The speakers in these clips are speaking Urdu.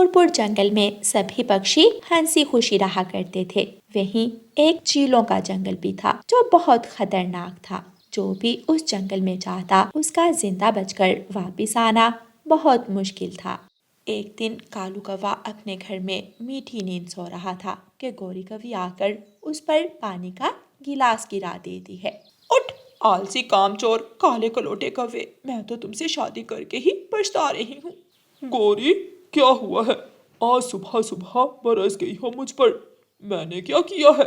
نور پور جنگل میں سبھی پکشی ہنسی خوشی رہا کرتے تھے۔ وہیں ایک چیلوں کا جنگل بھی تھا جو بہت خطرناک تھا۔ جو بھی اس جنگل میں جاتا اس کا زندہ بچ کر واپس آنا بہت مشکل تھا۔ ایک دن کالو کوا اپنے گھر میں میٹھی نیند سو رہا تھا کہ گوری کوی آ کر اس پر پانی کا گلاس گرا دیتی ہے۔ اٹھ آلسی کام چور کالے کلوٹے کوے، میں تو تم سے شادی کر کے ہی پچھتا رہی ہوں۔ گوری کیا ہوا ہے؟ آج صبح صبح برس گئی ہو مجھ پر، میں نے کیا کیا ہے؟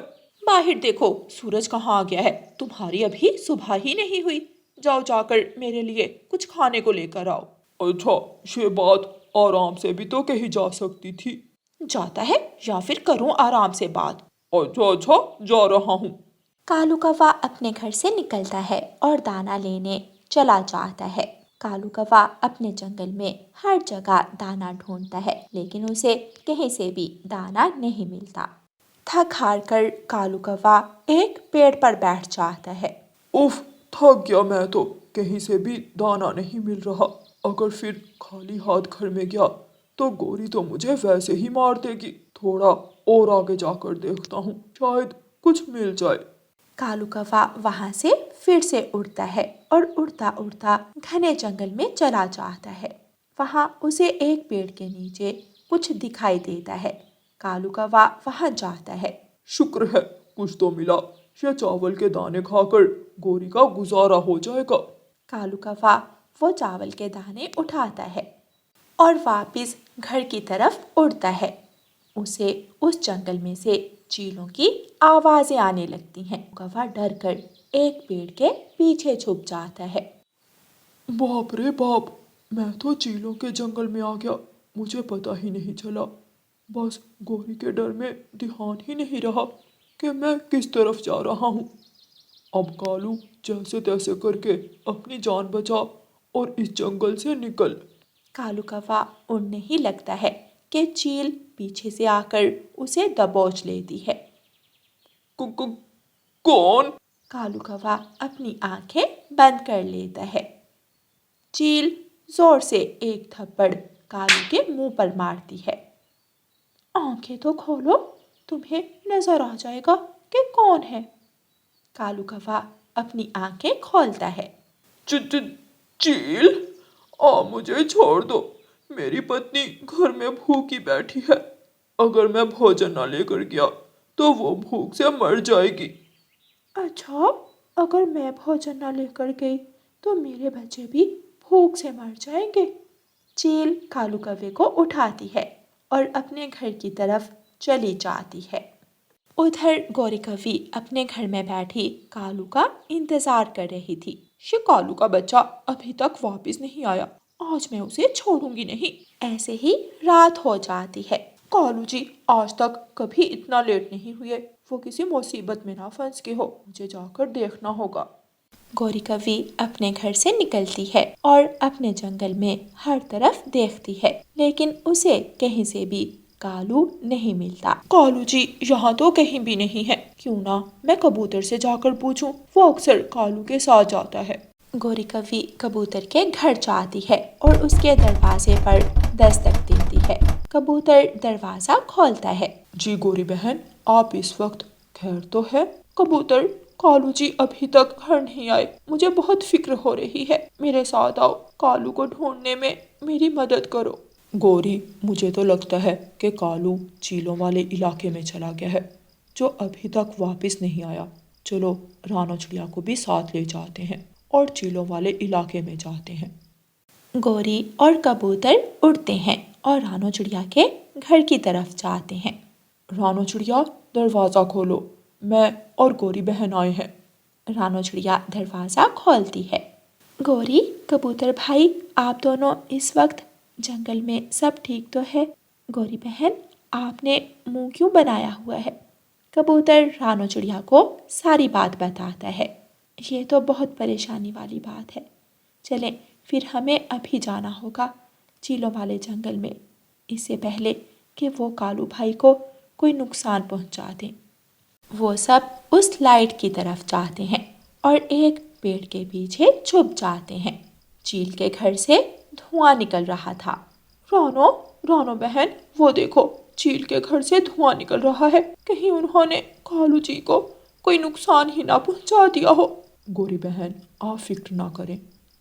باہر دیکھو سورج کہاں آ گیا ہے، تمہاری ابھی صبح ہی نہیں ہوئی۔ جاؤ جا کر میرے لیے کچھ کھانے کو لے کر آؤ۔ اچھا یہ بات آرام سے بھی تو کہی جا سکتی تھی۔ جاتا ہے یا پھر کروں آرام سے بات؟ اچھا جا رہا ہوں۔ کالو کوا اپنے گھر سے نکلتا ہے اور دانا لینے چلا جاتا ہے۔ کالو کوا اپنے جنگل میں ہر جگہ دانا ڈھونڈتا ہے لیکن اسے کہیں سے بھی دانا نہیں ملتا۔ تھک ہار کر کالو کوا ایک پیڑ پر بیٹھ جاتا ہے۔ اف تھک گیا میں تو، کہیں سے بھی دانا نہیں مل رہا۔ اگر پھر خالی ہاتھ گھر میں گیا تو گوری تو مجھے ویسے ہی مار دے گی۔ تھوڑا اور آگے جا کر دیکھتا ہوں، شاید کچھ مل جائے۔ کالو کوا وہاں سے پھر سے اڑتا ہے اور اڑتا اڑتا گھنے جنگل میں چلا جاتا ہے۔ وہاں اسے ایک پیڑ کے نیچے کچھ دکھائی دیتا ہے۔ کالو کوا وہاں جاتا ہے۔ شکر ہے کچھ تو ملا، یہ چاول کے دانے کھا کر گوری کا گزارا ہو جائے گا۔ کالو کوا وہ چاول کے دانے اٹھاتا ہے اور واپس گھر کی طرف اڑتا ہے۔ اسے اس جنگل میں سے چیلوں کی آوازیں آنے لگتی ہیں۔ کوا ڈر کر ایک پیڑ کے پیچھے چھپ جاتا ہے۔ باپ رے باپ، میں تو چیلوں کے جنگل میں آ گیا، مجھے پتہ ہی نہیں چلا۔ بس گوری کے ڈر میں دھیان ہی نہیں رہا کہ میں کس طرف جا رہا ہوں۔ اب کالو جیسے تیسے کر کے اپنی جان بچا اور اس جنگل سے نکل۔ کالو کوا اڑنے ہی لگتا ہے کہ چیل پیچھے سے آ کر اسے دبوچ لیتی ہے۔ کون؟ کالو کوا اپنی آنکھیں بند کر لیتا ہے۔ چیل زور سے ایک تھپڑ کالو کے منہ پر مارتی ہے۔ آنکھیں تو کھولو، تمہیں نظر آ جائے گا کہ کون ہے۔ کالو کوا اپنی آنکھیں کھولتا ہے۔ چیل مجھے چھوڑ دو، میری پتنی گھر میں بھوکی بیٹھی ہے، اگر میں بھوجن نہ لے کر گیا تو وہ بھوک سے مر جائے گی۔ اچھا اگر میں بھوجن نہ لے کر گئی تو میرے بچے بھی بھوک سے مر جائیں گے۔ چیل کالو کوے کو اٹھاتی ہے اور اپنے گھر کی طرف چلی جاتی ہے۔ ادھر گوری کوی اپنے گھر میں بیٹھی کالو کا انتظار کر رہی تھی۔ یہ کالو کا بچہ ابھی تک واپس نہیں آیا، آج میں اسے چھوڑوں گی نہیں۔ ایسے ہی رات ہو جاتی ہے۔ کالو جی آج تک کبھی اتنا لیٹ نہیں ہوئے، وہ کسی مصیبت میں نہ پھنس کے ہو، مجھے جا کر دیکھنا ہوگا۔ گوری کوی اپنے گھر سے نکلتی ہے اور اپنے جنگل میں ہر طرف دیکھتی ہے لیکن اسے کہیں سے بھی کالو نہیں ملتا۔ کالو جی یہاں تو کہیں بھی نہیں ہے، کیوں نہ میں کبوتر سے جا کر پوچھوں، وہ اکثر کالو کے ساتھ جاتا ہے۔ گوری کوی کبوتر کے گھر جاتی ہے اور اس کے دروازے پر دستک دیتی ہے۔ کبوتر دروازہ کھولتا ہے۔ جی گوری بہن، آپ اس وقت خیر تو ہے؟ کبوتر کالو جی ابھی تک گھر نہیں آئے، مجھے بہت فکر ہو رہی ہے، میرے ساتھ آؤ، کالو کو ڈھونڈنے میں میری مدد کرو۔ گوری مجھے تو لگتا ہے کہ کالو چیلوں والے علاقے میں چلا گیا ہے، جو ابھی تک واپس نہیں آیا۔ چلو رانو چڑیا کو بھی ساتھ لے جاتے ہیں اور چیلوں والے علاقے میں جاتے ہیں۔ گوری اور کبوتر اڑتے ہیں اور رانو چڑیا کے گھر کی طرف جاتے ہیں۔ رانو چڑیا دروازہ کھولو، میں اور گوری بہن آئے ہیں۔ رانو چڑیا دروازہ کھولتی ہے۔ گوری کبوتر بھائی، آپ دونوں اس وقت جنگل میں سب ٹھیک تو ہے؟ گوری بہن آپ نے منہ کیوں بنایا ہوا ہے؟ کبوتر رانو چڑیا کو ساری بات بتاتا ہے۔ یہ تو بہت پریشانی والی بات ہے، چلیں پھر ہمیں ابھی جانا ہوگا چیلوں والے جنگل میں، اس سے پہلے کہ وہ کالو بھائی کو کوئی نقصان پہنچا دیں۔ وہ سب اس لائٹ کی طرف جاتے ہیں اور ایک پیڑ کے پیچھے چھپ جاتے ہیں۔ چیل کے گھر سے دھواں نکل رہا تھا۔ رانو رانو بہن وہ دیکھو چیل کے گھر سے دھواں نکل رہا ہے، کہیں انہوں نے کالو جی کو کوئی نقصان ہی نہ پہنچا دیا ہو۔ گوری بہن آپ فکر نہ کریں،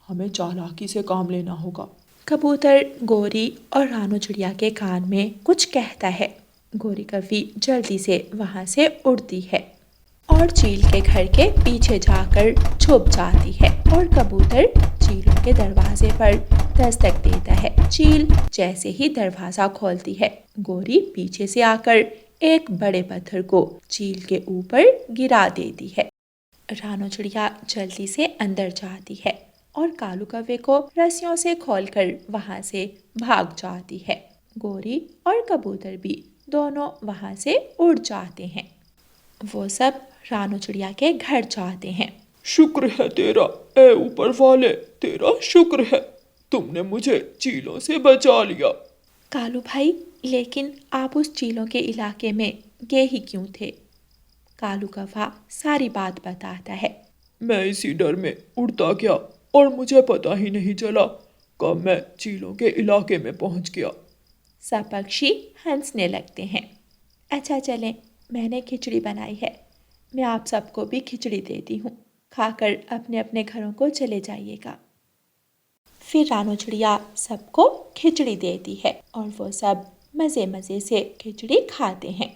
ہمیں چالاکی سے کام لینا ہوگا۔ کبوتر گوری اور رانو چڑیا کے کان میں کچھ کہتا ہے۔ گوری کوی جلدی سے وہاں سے اڑتی ہے اور چیل کے گھر کے پیچھے جا کر چھپ جاتی ہے اور کبوتر چیلوں کے دروازے پر دستک دیتا ہے۔ چیل جیسے ہی دروازہ کھولتی ہے، گوری پیچھے سے آ کر ایک بڑے پتھر کو چیل کے اوپر گرا دیتی ہے۔ رانو چڑیا جلدی سے اندر جاتی ہے اور کالو کوے کو رسیوں سے کھول کر وہاں سے بھاگ جاتی ہے۔ گوری اور کبوتر بھی دونوں وہاں سے اڑ جاتے ہیں۔ وہ سب رانو چڑیا کے گھر جاتے ہیں۔ شکر ہے تیرا اے اوپر والے، تیرا شکر ہے، تم نے مجھے چیلوں سے بچا لیا۔ کالو بھائی، لیکن آپ اس چیلوں کے علاقے میں گئے ہی کیوں تھے؟ کالو کوا ساری بات بتاتا ہے۔ میں اسی ڈر میں اڑتا گیا اور مجھے پتا ہی نہیں چلا کب میں چیلوں کے علاقے میں پہنچ گیا۔ سب پکشی ہنسنے لگتے ہیں۔ اچھا چلیں، میں نے کھچڑی بنائی ہے، میں آپ سب کو بھی کھچڑی دیتی ہوں، کھا کر اپنے اپنے گھروں کو چلے جائیے گا۔ پھر رانو چڑیا سب کو کھچڑی دیتی ہے اور وہ سب مزے مزے سے کھچڑی کھاتے ہیں۔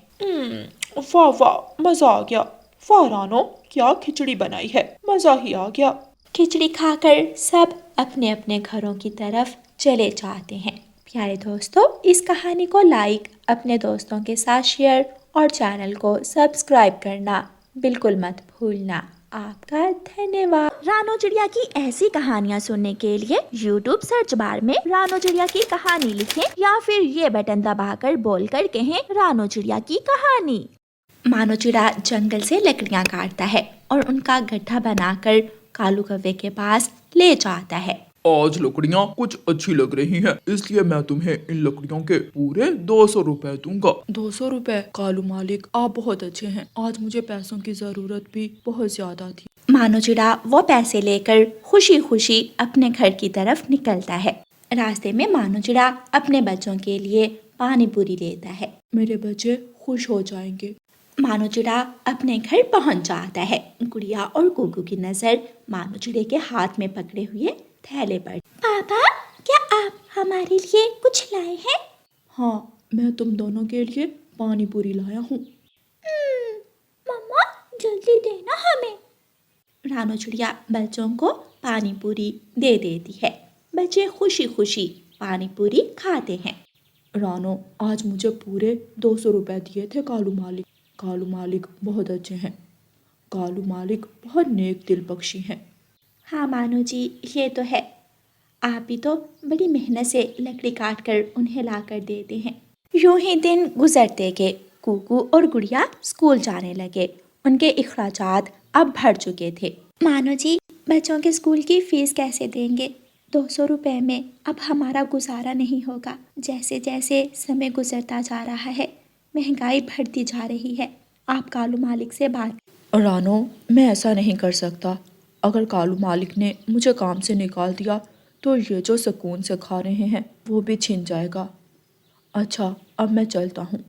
واہ واہ، مزہ آ گیا، واہ رانو کیا کھچڑی بنائی ہے، مزہ ہی آ گیا۔ کھچڑی کھا کر سب اپنے اپنے گھروں کی طرف چلے جاتے ہیں۔ پیارے دوستو، اس کہانی کو لائک، اپنے دوستوں کے ساتھ شیئر اور چینل کو سبسکرائب کرنا بالکل مت بھولنا۔ آپ کا دھنیہ واد۔ رانو چڑیا کی ایسی کہانیاں سننے کے لیے یوٹیوب سرچ بار میں رانو چڑیا کی کہانی لکھیں یا پھر یہ بٹن دبا کر بول کر کہیں رانو چڑیا کی کہانی۔ مانو چڑیا جنگل سے لکڑیاں کاٹتا ہے اور ان کا گٹھا بنا کر کالو کوے کے پاس لے جاتا ہے۔ آج لکڑیاں کچھ اچھی لگ رہی ہیں، اس لیے میں تمہیں ان لکڑیوں کے پورے 200 روپے دوں گا۔ 200 روپے؟ کالو مالک آپ بہت اچھے ہیں، آج مجھے پیسوں کی ضرورت بھی بہت زیادہ تھی۔ مانو چڑیا وہ پیسے لے کر خوشی خوشی اپنے گھر کی طرف نکلتا ہے۔ راستے میں مانو چڑیا اپنے بچوں کے لیے پانی پوری لیتا ہے۔ میرے بچے خوش ہو جائیں گے۔ مانو چڑیا اپنے گھر پہنچ جاتا ہے۔ گڑیا اور گوگو کی نظر مانو چڑیا کے ہاتھ میں پکڑے ہوئے تھیلے پر۔ پاپا، کیا آپ ہمارے لیے کچھ لائے ہیں؟ ہاں، میں تم دونوں کے لیے پانی پوری لایا ہوں۔ مما جلدی دینا ہمیں۔ رانو چڑیا بچوں کو پانی پوری دے دیتی ہے۔ بچے خوشی خوشی پانی پوری کھاتے ہیں۔ رانو آج مجھے پورے 200 روپے دیے تھے کالو مالک۔ کالو مالک بہت اچھے ہیں، کالو مالک بہت نیک دل پکشی ہیں۔ ہاں مانو جی، یہ تو ہے، آپ بھی تو بڑی محنت سے لکڑی کاٹ کر انہیں لا کر دیتے ہیں۔ یوں ہی دن گزرتے گئے۔ کوکو اور گڑیا اسکول جانے لگے۔ ان کے اخراجات اب بڑھ چکے تھے۔ مانو جی، بچوں کے اسکول کی فیس کیسے دیں گے؟ 200 روپے میں اب ہمارا گزارا نہیں ہوگا۔ جیسے جیسے سمے گزرتا جا رہا ہے، مہنگائی بڑھتی جا رہی ہے۔ آپ کالو مالک سے بات۔ رانو میں ایسا نہیں کر سکتا، اگر کالو مالک نے مجھے کام سے نکال دیا تو یہ جو سکون سے کھا رہے ہیں وہ بھی چھن جائے گا۔ اچھا اب میں چلتا ہوں۔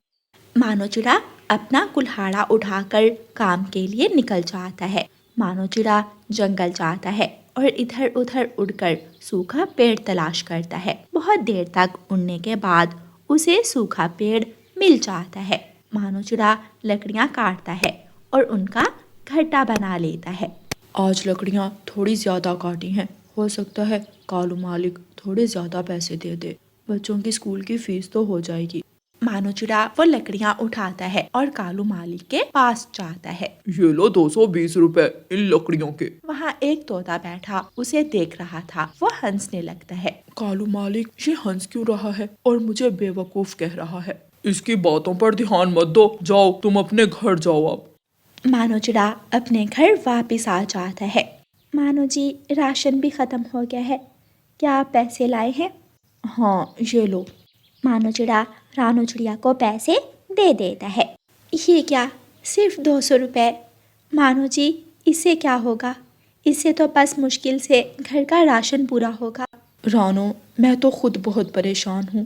مانو چڑیا اپنا کلہاڑا اٹھا کر کام کے لیے نکل جاتا ہے۔ مانو چڑیا جنگل جاتا ہے اور ادھر ادھر اڑ کر سوکھا پیڑ تلاش کرتا ہے۔ بہت دیر تک اڑنے کے بعد اسے سوکھا پیڑ مل جاتا ہے۔ مانو چڑیا لکڑیاں کاٹتا ہے اور ان کا گھٹا بنا لیتا ہے۔ آج لکڑیاں تھوڑی زیادہ کاٹی ہیں، ہو سکتا ہے کالو مالک تھوڑے زیادہ پیسے دے دے، بچوں کی اسکول کی فیس تو ہو جائے گی۔ مانو چڑیا وہ لکڑیاں اٹھاتا ہے اور کالو مالک کے پاس جاتا ہے۔ یہ لو 220 روپے ان لکڑیوں کے۔ وہاں ایک طوطا بیٹھا اسے دیکھ رہا تھا۔ وہ ہنسنے لگتا ہے۔ کالو مالک یہ ہنس کیوں رہا ہے اور مجھے بے وقوف کہہ رہا ہے؟ اس کی باتوں پر دھیان مت دو، جاؤ تم اپنے گھر جاؤ اب۔ مانو چڑیا اپنے گھر واپس آ جاتا ہے۔ مانو جی، راشن بھی ختم ہو گیا ہے، کیا آپ پیسے لائے ہیں؟ ہاں یہ لو۔ مانو چڑیا رانو چڑیا کو پیسے دے دیتا ہے۔ یہ کیا، صرف 200 روپے؟ مانو جی، اس سے کیا ہوگا؟ اس سے تو بس مشکل سے گھر کا راشن پورا ہوگا۔ رانو میں تو خود بہت پریشان ہوں،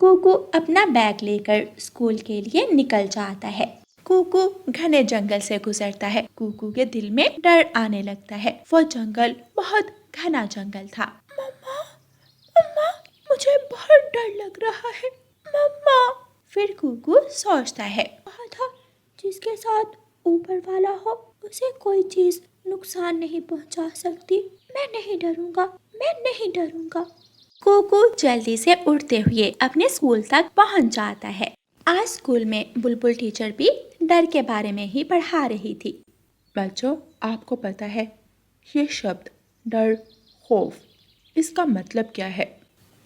کوکو اپنا بیگ لے کر اسکول کے لیے نکل جاتا ہے۔ کوکو گھنے جنگل سے گزرتا ہے۔ کوکو کے دل میں ڈر آنے لگتا ہے۔ وہ جنگل بہت گھنا جنگل تھا۔ مما، مجھے بہت ڈر لگ رہا ہے، مما۔ پھر کوکو سوچتا ہے، کہا تھا جس کے ساتھ اوپر والا ہو اسے کوئی چیز نقصان نہیں پہنچا سکتی۔ میں نہیں ڈروں گا، میں نہیں ڈروں گا۔ کوکو جلدی سے اٹھتے ہوئے اپنے اسکول تک پہنچ جاتا ہے۔ آج اسکول میں بلبل ٹیچر بھی ڈر کے بارے میں ہی پڑھا رہی تھی۔ بچوں، آپ کو پتہ ہے یہ شبد ڈر، خوف، اس کا مطلب کیا ہے؟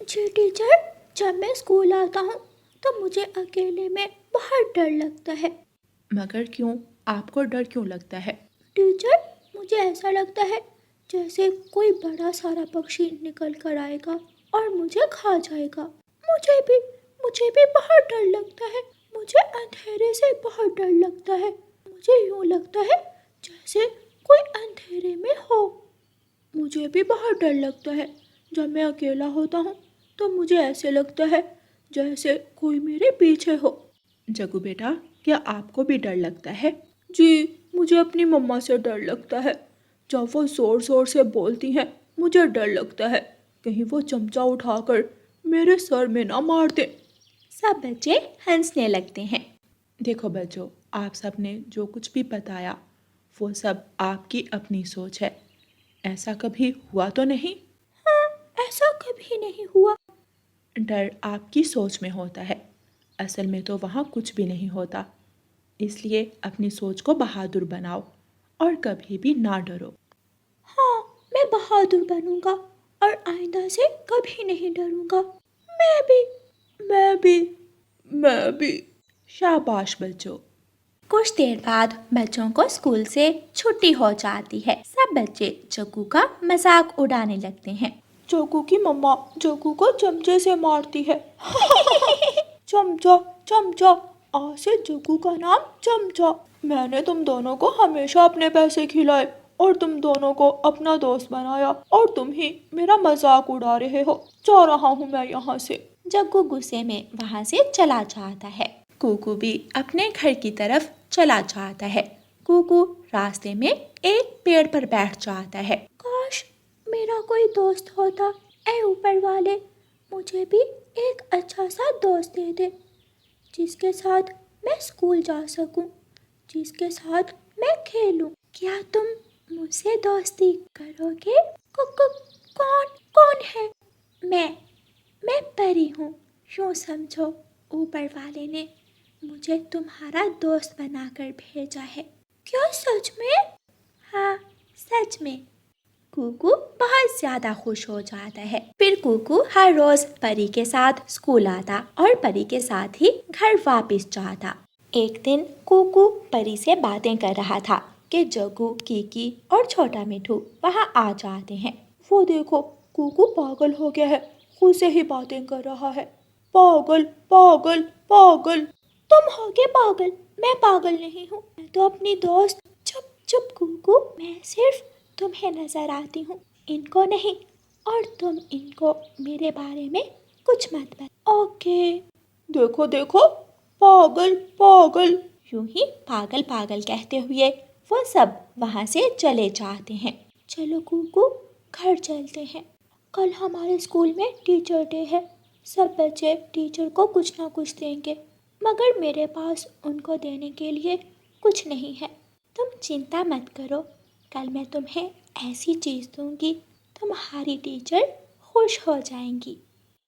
جی ٹیچر، جب میں اسکول آتا ہوں تو مجھے اکیلے میں بہت ڈر لگتا ہے۔ مگر کیوں؟ آپ کو ڈر کیوں لگتا ہے؟ ٹیچر، مجھے ایسا لگتا ہے جیسے کوئی بڑا سارا پکشی نکل کر آئے گا اور مجھے کھا جائے گا۔ مجھے بھی بہت ڈر لگتا ہے۔ مجھے اندھیرے سے بہت ڈر لگتا ہے۔ مجھے یوں لگتا ہے جیسے کوئی اندھیرے میں ہو۔ مجھے بھی بہت ڈر لگتا ہے۔ جب میں اکیلا ہوتا ہوں تو مجھے ایسے لگتا ہے جیسے کوئی میرے پیچھے ہو۔ جگو بیٹا، کیا آپ کو بھی ڈر لگتا ہے؟ جی، مجھے اپنی مما سے ڈر لگتا ہے۔ جب وہ زور زور سے بولتی ہیں مجھے ڈر لگتا ہے کہیں وہ چمچہ اٹھا کر میرے سر میں نہ مار دیں۔ سب بچے ہنسنے لگتے ہیں۔ دیکھو بچوں، آپ سب نے جو کچھ بھی بتایا وہ سب آپ کی اپنی سوچ ہے۔ ایسا کبھی ہوا تو نہیں؟ ہاں، ایسا کبھی نہیں ہوا۔ ڈر آپ کی سوچ میں ہوتا ہے، اصل میں تو وہاں کچھ بھی نہیں ہوتا۔ اس لیے اپنی سوچ کو بہادر بناؤ اور کبھی بھی نہ ڈرو۔ ہاں، میں بہادر بنوں گا اور آئندہ سے کبھی نہیں ڈروں گا۔ میں بھی۔ شاباش بچوں۔ کچھ دیر بعد بچوں کو اسکول سے چھٹی ہو جاتی ہے۔ سب بچے جگو کا مذاق اڑانے لگتے ہیں۔ جگو کی مما جگو کو چمچے سے مارتی ہے۔ چمچا چمچا، آج سے جگو کا نام چمچا۔ میں نے تم دونوں کو ہمیشہ اپنے پیسے کھلائے اور تم دونوں کو اپنا دوست بنایا اور تم ہی میرا مذاق اڑا رہے ہو۔ جا رہا ہوں میں یہاں سے۔ جگو غصے میں وہاں سے چلا جاتا ہے۔ کوکو بھی اپنے گھر کی طرف چلا جاتا ہے۔ کوکو راستے میں ایک پیڑ پر بیٹھ جاتا ہے۔ کاش میرا کوئی دوست ہوتا، اے اوپر والے، مجھے بھی ایک اچھا سا دوست دے دے جس کے ساتھ میں اسکول جا سکوں، جس کے ساتھ میں کھیلوں۔ کیا تم مجھ سے دوستی کرو گے؟ کون ہے؟ میں پری ہوں، یوں سمجھو اوپر والے نے مجھے تمہارا دوست بنا کر بھیجا ہے۔ کیا سچ میں؟ ہاں، سچ میں۔ کوکو بہت زیادہ خوش ہو جاتا ہے۔ پھر کوکو ہر روز پری کے ساتھ اسکول آتا اور پری کے ساتھ ہی گھر واپس جاتا۔ ایک دن کوکو پری سے باتیں کر رہا تھا کہ جگو، کیکی اور چھوٹا مٹھو وہاں آ جاتے ہیں۔ وہ دیکھو، کوکو پاگل ہو گیا ہے، خود سے ہی باتیں کر رہا ہے۔ پاگل پاگل پاگل۔ تم ہوگے پاگل، میں پاگل نہیں ہوں، میں تو اپنی دوست۔ چپ کوکو، میں صرف تمہیں نظر آتی ہوں، ان کو نہیں، اور تم ان کو میرے بارے میں کچھ مت بتا۔ اوکے۔ دیکھو، پاگل پاگل۔ یوں ہی پاگل پاگل کہتے ہوئے وہ سب وہاں سے چلے جاتے ہیں۔ چلو کوکو، گھر چلتے ہیں، کل ہمارے اسکول میں ٹیچر ڈے ہے، سب بچے ٹیچر کو کچھ نہ کچھ دیں گے، مگر میرے پاس ان کو دینے کے لیے کچھ نہیں ہے۔ تم چنتا مت کرو، کل میں تمہیں ایسی چیز دوں گی، تمہاری ٹیچر خوش ہو جائیں گی۔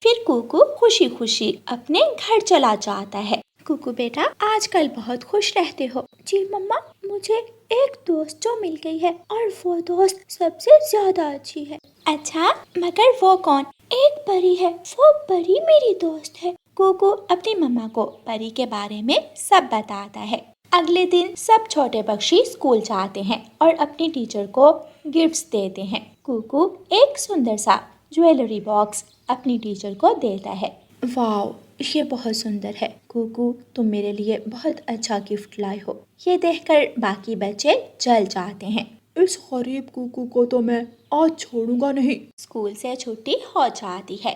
پھر کوکو خوشی خوشی اپنے گھر چلا جاتا ہے۔ کوکو بیٹا، آج کل بہت خوش رہتے ہو۔ جی مما، مجھے ایک دوست جو مل گئی ہے اور وہ دوست سب سے زیادہ اچھی ہے۔ اچھا، مگر وہ کون؟ ایک پری ہے، وہ پری میری دوست ہے۔ کوکو اپنی مما کو پری کے بارے میں سب بتاتا ہے۔ اگلے دن سب چھوٹے پکشی اسکول جاتے ہیں اور اپنی ٹیچر کو گفٹس دیتے ہیں۔ کوکو ایک سندر سا جویلری باکس اپنی ٹیچر کو دیتا ہے۔ واو، یہ بہت سندر ہے کوکو، تم میرے لیے بہت اچھا گفٹ لائے ہو۔ یہ دیکھ کر باقی بچے جل جاتے ہیں۔ اس غریب کوکو کو تو میں آج چھوڑوں گا نہیں۔ اسکول سے چھٹی ہو جاتی ہے۔